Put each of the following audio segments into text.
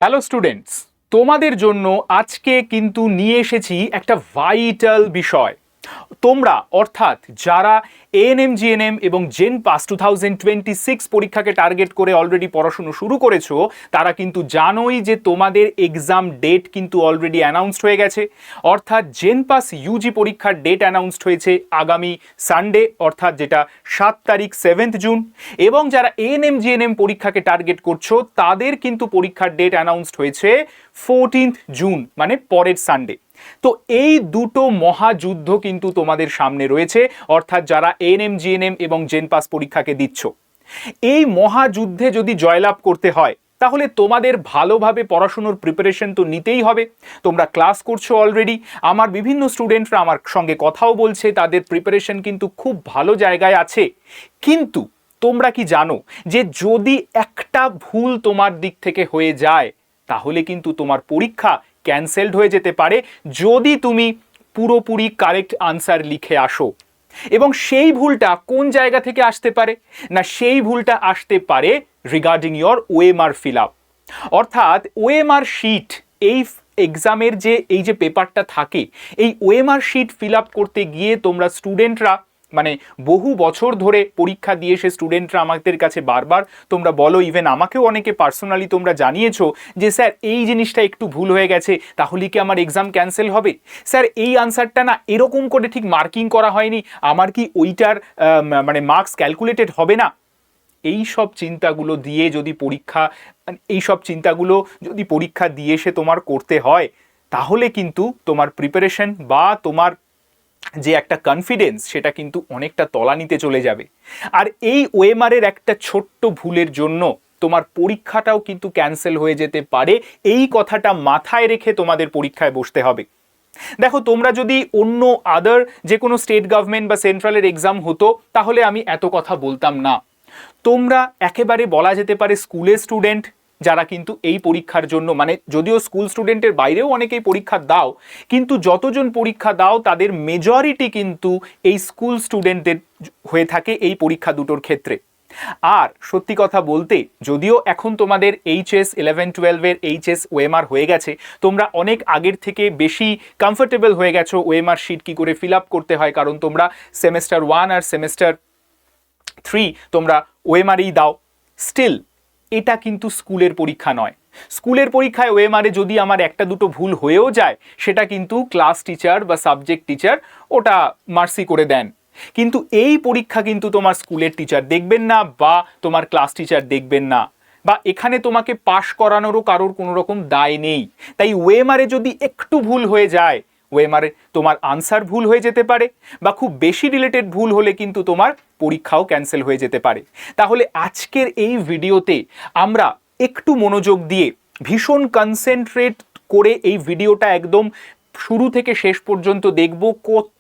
Hello students, তোমাদের জন্য আজকে কিন্তু নিয়ে এসেছি একটা ভাইটাল বিষয়। তোমরা অর্থাৎ যারা এএনএম জিএনএম এবং জেন পাস 2026 পরীক্ষাকে টার্গেট করে অলরেডি পড়াশুনো শুরু করেছো, তারা কিন্তু জানোই যে তোমাদের এক্সাম ডেট কিন্তু অলরেডি অ্যানাউন্সড হয়ে গেছে। অর্থাৎ জেন পাস ইউজি পরীক্ষার ডেট অ্যানাউন্সড হয়েছে আগামী সানডে, অর্থাৎ যেটা 7 তারিখ 7 জুন। এবং যারা এএনএম জিএনএম পরীক্ষাকে টার্গেট করছো, তাদের কিন্তু পরীক্ষার ডেট অ্যানাউন্সড হয়েছে 14 জুন, মানে পরের সানডে। তো এই দুটো মহাযুদ্ধ কিন্তু তোমাদের সামনে রয়েছে, অর্থাৎ যারা এএনএম জিএনএম এবং জেন পাস পরীক্ষাকে দিচ্ছ। এই মহাযুদ্ধে যদি জয়লাভ করতে হয়, তাহলে তোমাদের ভালোভাবে পড়াশুনোর প্রিপারেশন তো নিতেই হবে। তোমরা ক্লাস করছো অলরেডি, আমার বিভিন্ন স্টুডেন্টরা আমার সঙ্গে কথাও বলছে, তাদের প্রিপারেশন কিন্তু খুব ভালো জায়গায় আছে। কিন্তু তোমরা কি জানো যে যদি একটা ভুল তোমার দিক থেকে হয়ে যায়, তাহলে কিন্তু তোমার পরীক্ষা ক্যান্সেলড হয়ে যেতে পারে, যদি তুমি পুরোপুরি কারেক্ট আনসার লিখে আসো। এবং সেই ভুলটা কোন জায়গা থেকে আসতে পারে না, সেই ভুলটা আসতে পারে regarding your OMR fill up. অর্থাৎ ওএমআর শিট, এই এক্সামের যে এই যে পেপারটা থাকে, এই ওএমআর শিট ফিল আপ করতে গিয়ে তোমরা স্টুডেন্টরা, মানে বহু বছর ধরে পরীক্ষা দিয়ে সে স্টুডেন্টরা আমাদের কাছে বারবার তোমরা বলো, ইভেন আমাকেও অনেকে পার্সোনালি তোমরা জানিয়েছো যে স্যার এই জিনিসটা একটু ভুল হয়ে গেছে, তাহলে কি আমার এক্সাম ক্যান্সেল হবে? স্যার এই আনসারটা না এরকম করে ঠিক মার্কিং করা হয়নি, আমার কি ওইটার মানে মার্কস ক্যালকুলেটেড হবে না? এই সব চিন্তাগুলো দিয়ে যদি পরীক্ষা, এই সব চিন্তাগুলো যদি পরীক্ষা দিয়ে সে তোমার করতে হয়, তাহলে কিন্তু তোমার প্রিপারেশন বা তোমার যে একটা কনফিডেন্স, সেটা কিন্তু অনেকটা তলানিতে চলে যাবে। আর এই ওএমআর-এর একটা ছোট্ট ভুলের জন্য তোমার পরীক্ষাটাও কিন্তু ক্যান্সেল হয়ে যেতে পারে। এই কথাটা মাথায় রেখে তোমাদের পরীক্ষায় বসতে হবে। দেখো, তোমরা যদি অন্য আদার যে কোনো স্টেট গভর্নমেন্ট বা সেন্ট্রালের এক্সাম হতো, তাহলে আমি এত কথা বলতাম না। তোমরা একেবারে বলা যেতে পারে স্কুলের স্টুডেন্ট, যারা কিন্তু এই পরীক্ষার জন্য, মানে যদিও স্কুল স্টুডেন্টের বাইরেও অনেকেই পরীক্ষা দাও, কিন্তু যতজন পরীক্ষা দাও তাদের মেজরিটি কিন্তু এই স্কুল স্টুডেন্টদের হয়ে থাকে এই পরীক্ষা দুটোর ক্ষেত্রে। আর সত্যি কথা বলতে, যদিও এখন তোমাদের এইচএস 11-12-এর এইচএস ওএমআর হয়ে গেছে, তোমরা অনেক আগের থেকে বেশি কমফোর্টেবল হয়ে গেছো ওএমআর শিট কী করে ফিল আপ করতে হয়, কারণ তোমরা সেমেস্টার 1 আর সেমেস্টার 3 তোমরা ওএমআরই দাও। স্টিল এটা কিন্তু স্কুলের পরীক্ষা নয়। স্কুলের পরীক্ষায় ওএমআরে যদি আমার একটা দুটো ভুল হয়েও যায়, সেটা কিন্তু ক্লাস টিচার বা সাবজেক্ট টিচার ওটা মার্সি করে দেন। কিন্তু এই পরীক্ষা কিন্তু তোমার স্কুলের টিচার দেখবেন না, বা তোমার ক্লাস টিচার দেখবেন না, বা এখানে তোমাকে পাশ করানোরও কারোর কোনো রকম দায় নেই। তাই ওএমআরে যদি একটু ভুল হয়ে যায়, ওএমআরে তোমার আনসার ভুল হয়ে যেতে পারে, বা খুব বেশি রিলেটেড ভুল হলে কিন্তু তোমার পরীক্ষাও ক্যান্সেল হয়ে যেতে পারে। তাহলে আজকের এই ভিডিওতে আমরা একটু মনোযোগ দিয়ে, ভীষণ কনসেন্ট্রেট করে এই ভিডিওটা একদম শুরু থেকে শেষ পর্যন্ত দেখব,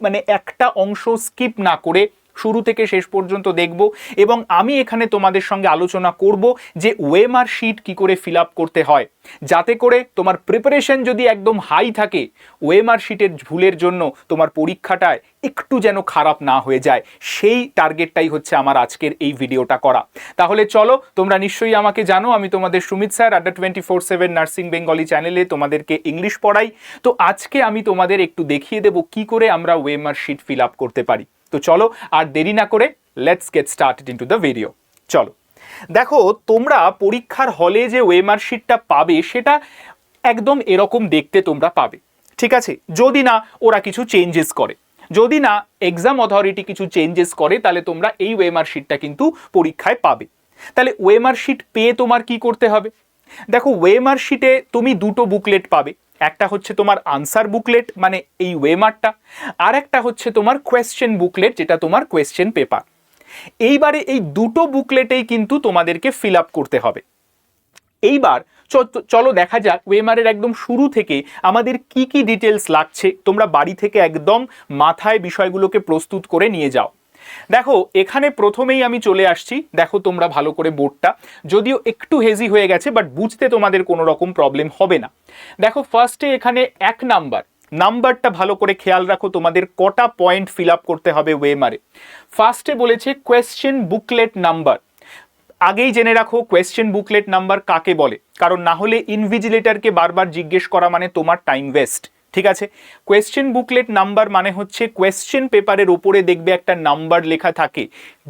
মানে একটা অংশ স্কিপ না করে শুরু থেকে শেষ পর্যন্ত দেখব। এবং আমি এখানে তোমাদের সঙ্গে আলোচনা করব যে ওএমআর শিট কি করে ফিল আপ করতে হয়, যাতে করে তোমার প্রিপারেশন যদি একদম হাই থাকে, ওএমআর শিটের ভুলের জন্য তোমার পরীক্ষাটায় একটু যেন খারাপ না হয়ে যায়। সেই টার্গেটটাই হচ্ছে আমার আজকের এই ভিডিওটা করা। তাহলে চলো, তোমরা নিশ্চয়ই আমাকে জানো, আমি তোমাদের সুমিত স্যার, আড্ডা 24/7 নার্সিং বেঙ্গলি চ্যানেলে তোমাদেরকে ইংলিশ পড়াই। তো আজকে আমি তোমাদের একটু দেখিয়ে দেব কি করে আমরা ওএমআর শিট ফিল আপ করতে পারি। তো চলো আর দেরি না করে let's get started into the video. চলো, দেখো, তোমরা পরীক্ষার হলে যে ওএমআর শিটটা পাবে, সেটা একদম এরকম দেখতে তোমরা পাবে, ঠিক আছে? যদি না ওরা কিছু চেঞ্জেস করে, যদি না এক্সাম অথরিটি কিছু চেঞ্জেস করে, তাহলে তোমরা এই ওএমআর শিটটা কিন্তু পরীক্ষায় পাবে। তাহলে ওএমআর শিট পেয়ে তোমার কি করতে হবে? দেখো, ওএমআর শিটে তুমি দুটো বুকলেট পাবে। একটা হচ্ছে তোমার আনসার বুকলেট, মানে এই ওএমআরটা, আর একটা হচ্ছে তোমার কোয়েশ্চেন বুকলেট, যেটা তোমার কোয়েশ্চেন পেপার। এইবারে এই দুটো বুকলেটেই কিন্তু তোমাদেরকে ফিল আপ করতে হবে। এইবার চলো দেখা যাক ওএমআর এর একদম শুরু থেকে আমাদের কি কি ডিটেলস লাগছে। তোমরা বাড়ি থেকে একদম মাথায় বিষয়গুলোকে প্রস্তুত করে নিয়ে যাও। দেখো, এখানে প্রথমেই আমি চলে আসছি। দেখো তোমরা ভালো করে বোর্ডটা, যদিও একটু হেজি হয়ে গেছে, বাট বুঝতে তোমাদের কোনো রকম প্রবলেম হবে না। দেখো, ফার্স্টে এখানে 1 নাম্বারটা ভালো করে খেয়াল রাখো, তোমাদের কটা পয়েন্ট ফিল আপ করতে হবে ওএমআর এ। ফার্স্টে বলেছে কোয়েশ্চেন বুকলেট নাম্বার। আগেই জেনে রাখো কোয়েশ্চেন বুকলেট নাম্বার কাকে বলে, কারণ না হলে ইনভিজিলেটরকে বারবার জিজ্ঞেস করা মানে তোমার টাইম ওয়েস্ট। ঠিক আছে, কোয়েশ্চেন বুকলেট নাম্বার মানে হচ্ছে কোয়েশ্চেন পেপারের ওপরে দেখবে একটা নাম্বার লেখা থাকে,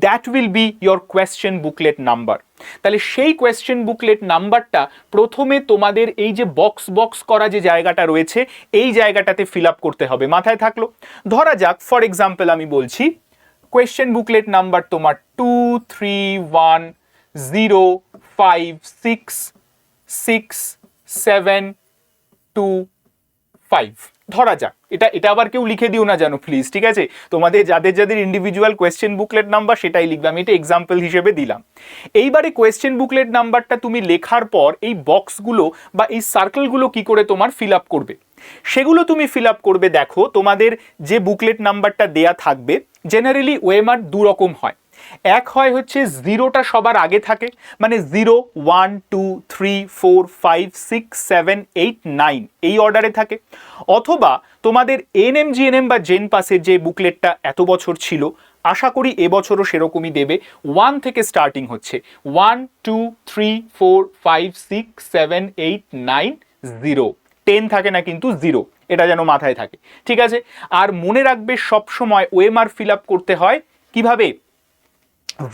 that will be your question booklet number. তাহলে সেই কোয়েশ্চেন বুকলেট নাম্বারটা প্রথমে তোমাদের এই যে বক্স বক্স করা যে জায়গাটা রয়েছে এই জায়গাটাতে ফিল আপ করতে হবে। মাথায় থাকলো? ধরা যাক ফর এক্সাম্পল আমি বলছি কোয়েশ্চেন বুকলেট নাম্বার তোমার 2310566725। ধরা যাক এটা আবার কেউ লিখে দিও না জানো প্লিজ, ঠিক আছে? তোমাদের যাদের যাদের ইন্ডিভিজুয়াল কোয়েশ্চেন বুকলেট নাম্বার সেটাই লিখবে, আমি এটা এক্সাম্পল হিসেবে দিলাম। এইবারে কোয়েশ্চেন বুকলেট নাম্বারটা তুমি লেখার পর এই বক্সগুলো বা এই সার্কেলগুলো কি করে তোমার ফিল আপ করবে, সেগুলো তুমি ফিল আপ করবে। দেখো তোমাদের যে বুকলেট নাম্বারটা দেয়া থাকবে, জেনারেলি ওএমআর দু রকম হয়। এক হয় হচ্ছে জিরোটা সবার আগে থাকে, মানে 0 1 2 3 4 5 6 7 8 9 এই অর্ডারে থাকে। অথবা তোমাদের এনএমজিএনএম বা জেন পাসের যে বুকলেটটা এত বছর ছিল, আশা করি এবছরও সেরকমই দেবে, 1 থেকে স্টার্টিং হচ্ছে 1 2 3 4 5 6 7 8 9 0, 10 থাকে না কিন্তু 0, এটা যেন মাথায় থাকে। ঠিক আছে, আর মনে রাখবে সবসময় ওএমআর ফিল আপ করতে হয় কিভাবে,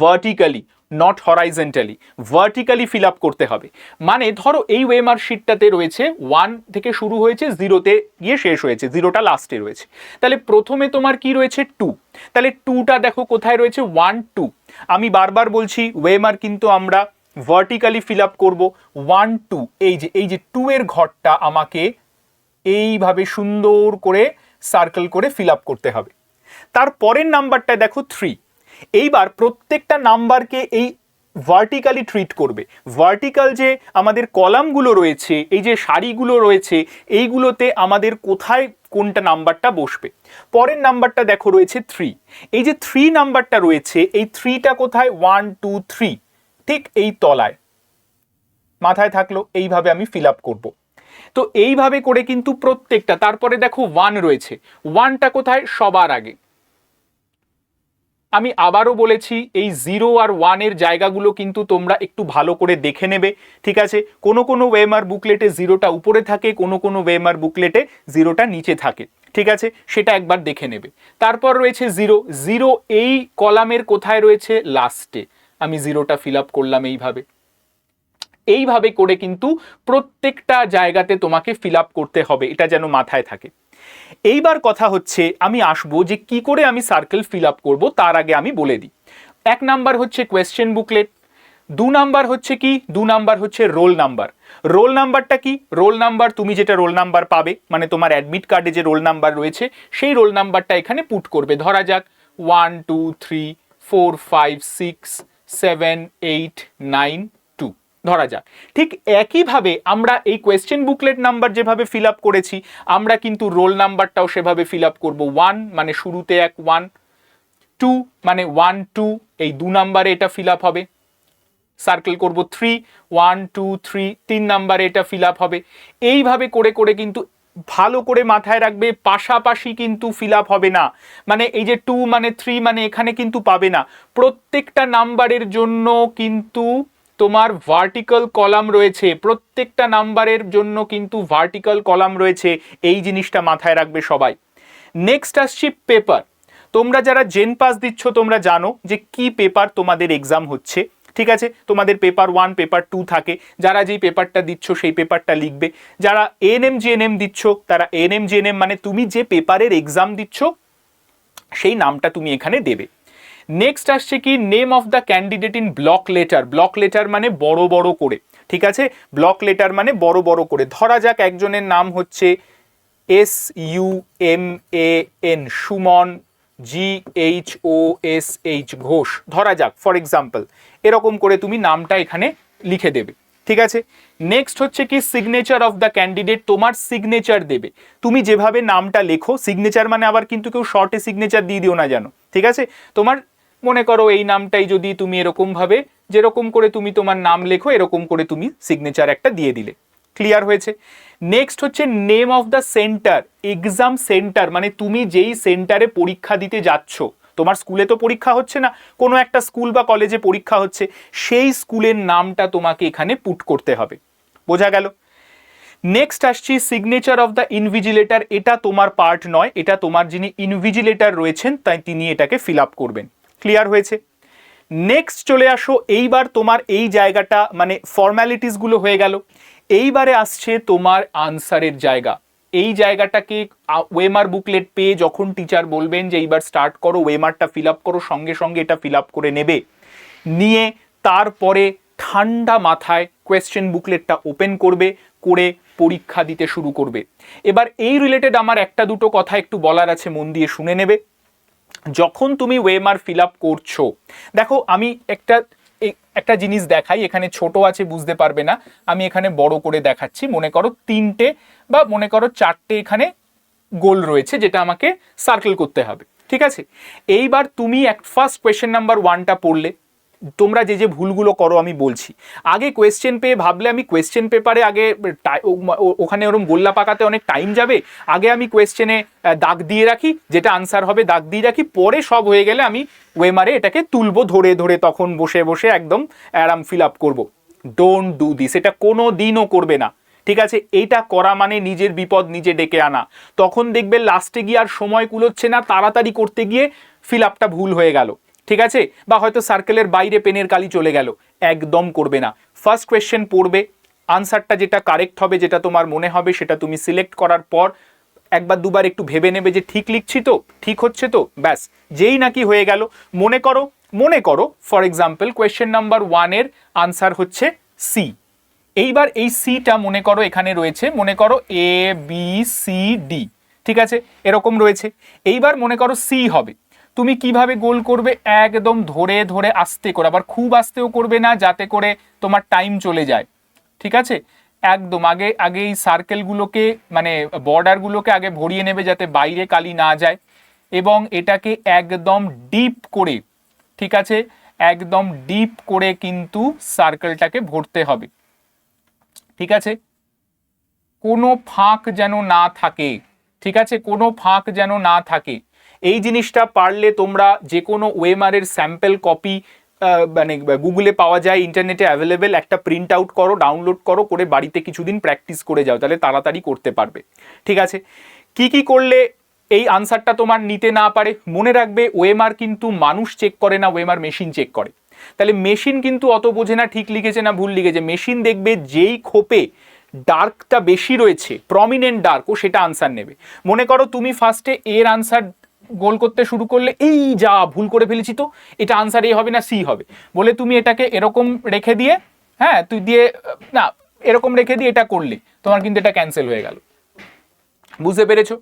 vertically, not horizontally, vertically fill up করতে হবে। মানে ধরো এই ওএমআর শিটটাতে রয়েছে 1 থেকে শুরু হয়েছে, 0তে গিয়ে শেষ হয়েছে, 0টা লাস্টে রয়েছে। তাহলে প্রথমে তোমার কি রয়েছে 2, তাহলে 2টা দেখো কোথায় রয়েছে 1 2। আমি বারবার বলছি ওএমআর কিন্তু আমরা ভার্টিক্যালি ফিল আপ করবো। 1 2 এই যে 2 এর ঘরটা আমাকে এইভাবে সুন্দর করে সার্কেল করে ফিল আপ করতে হবে। তারপরের নাম্বারটা দেখো 3। এইবার প্রত্যেকটা নাম্বারকে এই ভার্টিক্যালি ট্রিট করবে। ভার্টিক্যাল যে আমাদের কলামগুলো রয়েছে, এই যে সারিগুলো রয়েছে, এইগুলোতে আমাদের কোথায় কোনটা নাম্বারটা বসবে। পরের নাম্বারটা দেখো রয়েছে 3। এই যে 3 নাম্বারটা রয়েছে, এই 3টা কোথায় 1 2 3, ঠিক এই তলায়। মাথায় থাকলো? এইভাবে আমি ফিল আপ করবো। তো এইভাবে করে কিন্তু প্রত্যেকটা, তারপরে দেখো 1 রয়েছে, 1টা কোথায় সবার আগে। আমি আবারও বলেছি এই 0 আর 1 এর জায়গাগুলো কিন্তু তোমরা একটু ভালো করে দেখে নেবে। ঠিক আছে, কোনো কোনো ওএমআর বুকলেটে 0টা উপরে থাকে, কোনো কোনো ওএমআর বুকলেটে 0টা নিচে থাকে। ঠিক আছে, সেটা একবার দেখে নেবে। তারপর রয়েছে 0, 0 এই কলামের কোথায় রয়েছে, লাস্টে। আমি 0টা ফিল আপ করলাম এইভাবে। এইভাবে করে কিন্তু প্রত্যেকটা জায়গাতে তোমাকে ফিল আপ করতে হবে, এটা যেন মাথায় থাকে। এইবার কথা হচ্ছে আমি আসবো যে কি করে আমি সার্কেল ফিল আপ করবো, তার আগে আমি বলে দিই। 1 নাম্বার হচ্ছে কোয়েশ্চেন বুকলেট, 2 নাম্বার হচ্ছে কি, 2 নাম্বার হচ্ছে রোল নাম্বার। রোল নাম্বারটা কি, রোল নাম্বার তুমি যেটা রোল নাম্বার পাবে, মানে তোমার অ্যাডমিট কার্ডে যে রোল নাম্বার রয়েছে সেই রোল নাম্বারটা এখানে পুট করবে। ধরা যাক 1 2 3 4 5 6 7 8 9 2 ধরা যাক। ঠিক একইভাবে আমরা এই কোয়েশ্চেন বুকলেট নাম্বার যেভাবে ফিল আপ করেছি, আমরা কিন্তু রোল নাম্বারটাও সেভাবে ফিল আপ করবো। 1 মানে শুরুতে 1, 2 মানে 1 2, এই 2 নাম্বারে এটা ফিল আপ হবে। সার্কেল করব 3, 1 2 3, 3 নাম্বারে এটা ফিল আপ হবে। এইভাবে করে করে কিন্তু ভালো করে মাথায় রাখবে, পাশাপাশি কিন্তু ফিল আপ হবে না। মানে এই যে 2 মানে 3 মানে এখানে কিন্তু পাবে না। প্রত্যেকটা নাম্বারের জন্য কিন্তু তোমার ভার্টিক্যাল কলাম রয়েছে, প্রত্যেকটা নাম্বারের জন্য কিন্তু ভার্টিক্যাল কলাম রয়েছে, এই জিনিসটা মাথায় রাখবে সবাই। নেক্সট আসছি পেপার। তোমরা যারা জেন পাস দিচ্ছ তোমরা জানো যে কি পেপার তোমাদের এক্সাম হচ্ছে। ঠিক আছে, তোমাদের পেপার 1 পেপার 2 থাকে, যারা যেই পেপারটা দিচ্ছ সেই পেপারটা লিখবে। যারা এএনএম দিচ্ছ তারা এএনএম মানে তুমি যে পেপারের এক্সাম দিচ্ছ সেই নামটা তুমি এখানে দেবে। নেক্সট আসছে কি, name of the candidate in block letter. Block letter মানে বড় বড় করে, ঠিক আছে, ব্লক লেটার মানে বড় বড় করে। ধরা যাক একজনের নাম হচ্ছে SUMAN, সুমন, GHOSH, ঘোষ, ধরা যাক ফর এক্সাম্পল। এরকম করে তুমি নামটা এখানে লিখে দেবে। ঠিক আছে, নেক্সট হচ্ছে কি, সিগনেচার অফ দ্য ক্যান্ডিডেট, তোমার সিগনেচার দেবে। তুমি যেভাবে নামটা লেখো, সিগনেচার মানে আবার কিন্তু কেউ শর্টে সিগনেচার দিয়ে দিও না জানো। ঠিক আছে, তোমার মনে করো এই নামটাই যদি তুমি এরকম ভাবে, যেরকম করে তুমি তোমার নাম লেখো এরকম করে তুমি সিগনেচার একটা দিয়ে দিলে। ক্লিয়ার হয়েছে? নেক্সট হচ্ছে name of the centre, exam centre মানে তুমি যেই সেন্টারে পরীক্ষা দিতে যাচ্ছ তোমার স্কুলে তো পরীক্ষা হচ্ছে না, কোনো একটা স্কুল বা কলেজে পরীক্ষা হচ্ছে, সেই স্কুলের নামটা তোমাকে এখানে পুট করতে হবে। বোঝা গেল? নেক্সট আসছি সিগনেচার অফ দ্য ইনভিজিলেটর। এটা তোমার পার্ট নয়, এটা তোমার যিনি ইনভিজিলেটর রয়েছেন তাই তিনি এটাকে ফিল আপ করবেন। ক্লিয়ার হয়েছে? নেক্সট চলে আসো, এইবার তোমার এই জায়গাটা মানে ফর্ম্যালিটিসগুলো হয়ে গেল, এইবারে আসছে তোমার আনসারের জায়গা। এই জায়গাটাকে ওয়েমার বুকলেট পেয়ে যখন টিচার বলবেন যে এইবার স্টার্ট করো, ওয়েমারটা ফিল আপ করো, সঙ্গে সঙ্গে এটা ফিল আপ করে নেবে, নিয়ে তারপরে ঠান্ডা মাথায় কোয়েশ্চেন বুকলেটটা ওপেন করবে, করে পরীক্ষা দিতে শুরু করবে। এবার এই রিলেটেড আমার একটা দুটো কথা একটু বলার আছে, মন দিয়ে শুনে নেবে। যখন তুমি ওয়েমার ফিল আপ করছো, দেখো আমি একটা জিনিস দেখাই, এখানে ছোট আছে বুঝতে পারবে না, আমি এখানে বড় করে দেখাচ্ছি। মনে করো 3টে বা মনে করো 4টে এখানে গোল রয়েছে যেটা আমাকে সার্কেল করতে হবে, ঠিক আছে? এইবার তুমি ফার্স্ট কোয়েশ্চেন নাম্বার 1টা পড়লে, তোমরা যে যে ভুলগুলো করো আমি বলছি। আগে কোয়েশ্চেন পেয়ে ভাবলে আমি কোয়েশ্চেন পেপারে আগে ওখানে ওরকম গোল্লা পাকাতে অনেক টাইম যাবে, আগে আমি কোয়েশ্চেনে দাগ দিয়ে রাখি, যেটা আনসার হবে দাগ দিয়ে রাখি, পরে সব হয়ে গেলে আমি ওয়েমারে এটাকে তুলবো ধরে ধরে, তখন বসে বসে একদম আরাম ফিল আপ করবো। ডোন্ট ডু দিস, এটা কোনো দিনও করবে না, ঠিক আছে? এইটা করা মানে নিজের বিপদ নিজে ডেকে আনা। তখন দেখবে লাস্টে গিয়ে আর সময় কুলোচ্ছে না, তাড়াতাড়ি করতে গিয়ে ফিল আপটা ভুল হয়ে গেল, ঠিক আছে? বা হয়তো সার্কেলের বাইরে পেনের কালি চলে গেল। একদম করবে না। ফার্স্ট কোয়েশ্চেন পড়বে, আনসারটা যেটা কারেক্ট হবে, যেটা তোমার মনে হবে, সেটা তুমি সিলেক্ট করার পর একবার দুবার একটু ভেবে নেবে যে ঠিক লিখছি তো, ঠিক হচ্ছে তো, ব্যাস। যেই নাকি হয়ে গেল, মনে করো ফর এক্সাম্পল কোয়েশ্চেন নাম্বার 1-এর আনসার হচ্ছে সি। এইবার এই সিটা মনে করো এখানে রয়েছে, মনে করো ABCD, ঠিক আছে? এরকম রয়েছে। এইবার মনে করো সি হবে, তুমি কিভাবে গোল করবে? একদম ধরে ধরে আস্তে করে, আবার খুব আস্তেও করবে না যাতে করে তোমার টাইম চলে যায়, ঠিক আছে? একদম আগে এই সার্কেলগুলোকে মানে বর্ডারগুলোকে আগে ভরিয়ে নেবে যাতে বাইরে কালি না যায়, এবং এটাকে একদম ডিপ করে, ঠিক আছে, একদম ডিপ করে কিন্তু সার্কেলটাকে ভরতে হবে, ঠিক আছে? কোনো ফাঁক যেন না থাকে, ঠিক আছে? কোনো ফাঁক যেন না থাকে। এই জিনিসটা পারলে তোমরা যে কোনো ওয়েমারের স্যাম্পল কপি মানে গুগলে পাওয়া যায়, ইন্টারনেটে অ্যাভেলেবেল, একটা প্রিন্ট আউট করো, ডাউনলোড করো, করে বাড়িতে কিছুদিন প্র্যাকটিস করে যাও, তাহলে তাড়াতাড়ি করতে পারবে, ঠিক আছে? কি করলে এই আনসারটা তোমার নিতে না পারে? মনে রাখবে ওয়েমার কিন্তু মানুষ চেক করে না, ওয়েমার মেশিন চেক করে। তাহলে মেশিন কিন্তু অত বোঝে না ঠিক লিখেছে না ভুল লিখেছে। মেশিন দেখবে যেই খোপে ডার্কটা বেশি রয়েছে, প্রমিনেন্ট ডার্ক, ও সেটা আনসার নেবে। মনে করো তুমি ফার্স্টে এর আনসার গোল করতে শুরু করলে, এই যা ভুল করে ফেলেছি, তো এটা আনসার এ হবে না সি হবে, বলে তুমি এটাকে এরকম রেখে দিয়ে, হ্যাঁ তুই দিয়ে না এরকম রেখে দিয়ে এটা করলে তোমার কিন্তু এটা ক্যান্সেল হয়ে গেল। বুঝতে পেরেছো?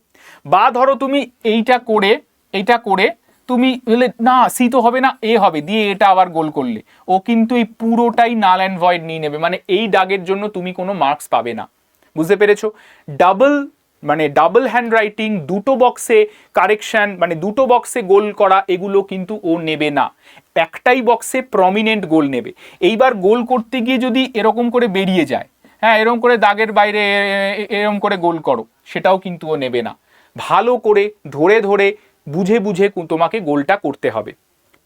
বা ধরো তুমি এইটা করে তুমি না সি তো হবে না এ হবে, দিয়ে এটা আবার গোল করলে, ও কিন্তু এই পুরোটাই নাল অ্যান্ড ভয়েড নিয়ে নেবে, মানে এই দাগের জন্য তুমি কোনো মার্কস পাবে না। বুঝতে পেরেছো? ডাবল হ্যান্ড রাইটিং, দুটো বক্সে কারেকশন, মানে দুটো বক্সে গোল করা, এগুলো কিন্তু ও নেবে না। একটাই বক্সে প্রমিনেন্ট গোল নেবে। এইবার গোল করতে গিয়ে যদি এরকম করে বেরিয়ে যায়, হ্যাঁ এরকম করে দাগের বাইরে এরকম করে গোল করো, সেটাও কিন্তু ও নেবে না। ভালো করে ধরে ধরে বুঝে বুঝে তোমাকে গোলটা করতে হবে।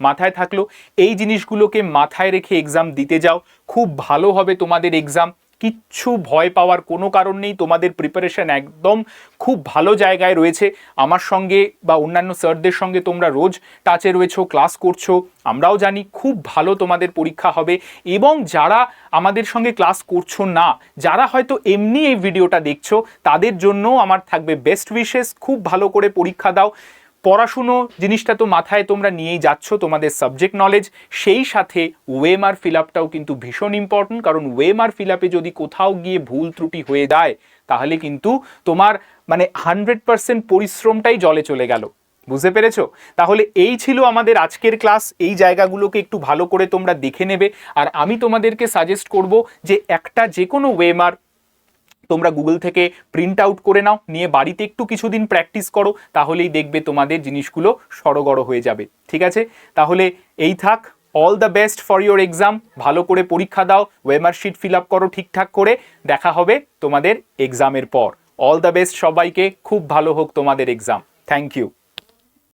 মাথায় থাকলো? এই জিনিসগুলোকে মাথায় রেখে এক্সাম দিতে যাও, খুব ভালো হবে তোমাদের এক্সাম। কিচ্ছু ভয় পাওয়ার কোনো কারণ নেই, তোমাদের প্রিপারেশন একদম খুব ভালো জায়গায় রয়েছে। আমার সঙ্গে বা অন্যান্য স্যারদের সঙ্গে তোমরা রোজ টাচে রয়েছো, ক্লাস করছো, আমরাও জানি খুব ভালো তোমাদের পরীক্ষা হবে। এবং যারা আমাদের সঙ্গে ক্লাস করছো না, যারা হয়তো এমনি এই ভিডিওটা দেখছো, তাদের জন্যও আমার থাকবে বেস্ট উইশেস। খুব ভালো করে পরীক্ষা দাও। পড়াশুনো জিনিসটা তো মাথায় তোমরা নিয়েই যাচ্ছ, তোমাদের সাবজেক্ট নলেজ, সেই সাথে ওয়েমার ফিল আপটাও কিন্তু ভীষণ ইম্পর্টেন্ট। কারণ ওয়েমার ফিল আপে যদি কোথাও গিয়ে ভুল ত্রুটি হয়ে যায়, তাহলে কিন্তু তোমার মানে 100% পরিশ্রমটাই জলে চলে গেল। বুঝতে পেরেছো? তাহলে এই ছিল আমাদের আজকের ক্লাস। এই জায়গাগুলোকে একটু ভালো করে তোমরা দেখে নেবে। আর আমি তোমাদেরকে সাজেস্ট করব যে একটা যে কোনো ওয়েমার তোমরা গুগল থেকে প্রিন্ট আউট করে নাও, নিয়ে বাড়িতে একটু কিছুদিন প্র্যাকটিস করো, তাহলেই দেখবে তোমাদের জিনিসগুলো সড়গড় হয়ে যাবে। ঠিক আছে? তাহলে এই থাক। All the best for your exam. ভালো করে পরীক্ষা দাও, ওয়েমার শিট ফিল আপ করো ঠিকঠাক করে। দেখা হবে তোমাদের এক্সামের পর। অল দ্য বেস্ট সবাইকে। খুব ভালো হোক তোমাদের এক্সাম। Thank you.